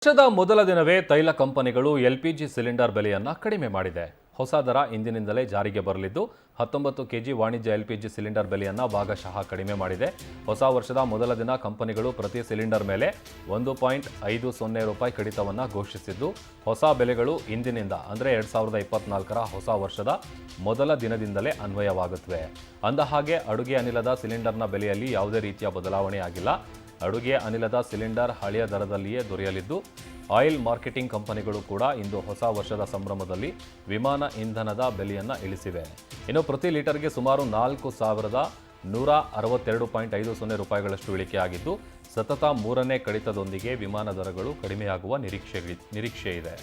ವರ್ಷದ ಮೊದಲ ದಿನವೇ ತೈಲ ಕಂಪನಿಗಳು ಎಲ್ಪಿಜಿ ಸಿಲಿಂಡರ್ ಬೆಲೆಯನ್ನು ಕಡಿಮೆ ಮಾಡಿದೆ. ಹೊಸ ದರ ಇಂದಿನಿಂದಲೇ ಜಾರಿಗೆ ಬರಲಿದ್ದು 19 ಕೆಜಿ ವಾಣಿಜ್ಯ ಎಲ್ಪಿಜಿ ಸಿಲಿಂಡರ್ ಬೆಲೆಯನ್ನು ಭಾಗಶಃ ಕಡಿಮೆ ಮಾಡಿದೆ. ಹೊಸ ವರ್ಷದ ಮೊದಲ ದಿನ ಕಂಪನಿಗಳು ಪ್ರತಿ ಸಿಲಿಂಡರ್ ಮೇಲೆ 1.50 ರೂಪಾಯಿ ಕಡಿತವನ್ನು ಘೋಷಿಸಿದ್ದು, ಹೊಸ ಬೆಲೆಗಳು ಇಂದಿನಿಂದ ಅಂದರೆ 2024ರ ಹೊಸ ವರ್ಷದ ಮೊದಲ ದಿನದಿಂದಲೇ ಅನ್ವಯವಾಗುತ್ತವೆ. ಅಂದಹಾಗೆ ಅಡುಗೆ ಅನಿಲದ ಸಿಲಿಂಡರ್ನ ಬೆಲೆಯಲ್ಲಿ ಯಾವುದೇ ರೀತಿಯ ಬದಲಾವಣೆ ಆಗಿಲ್ಲ. ಅಡುಗೆ ಅನಿಲದ ಸಿಲಿಂಡರ್ ಹಳೆಯ ದರದಲ್ಲಿಯೇ ದೊರೆಯಲಿದ್ದು, ಆಯಿಲ್ ಮಾರ್ಕೆಟಿಂಗ್ ಕಂಪನಿಗಳು ಕೂಡ ಇಂದು ಹೊಸ ವರ್ಷದ ಸಂಭ್ರಮದಲ್ಲಿ ವಿಮಾನ ಇಂಧನದ ಬೆಲೆಯನ್ನು ಇಳಿಸಿವೆ. ಇನ್ನು ಪ್ರತಿ ಲೀಟರ್ಗೆ ಸುಮಾರು 4,162.50 ರೂಪಾಯಿಗಳಷ್ಟು ಇಳಿಕೆಯಾಗಿದ್ದು, ಸತತ 3ನೇ ಕಡಿತದೊಂದಿಗೆ ವಿಮಾನ ದರಗಳು ಕಡಿಮೆಯಾಗುವ ನಿರೀಕ್ಷೆ ಇದೆ.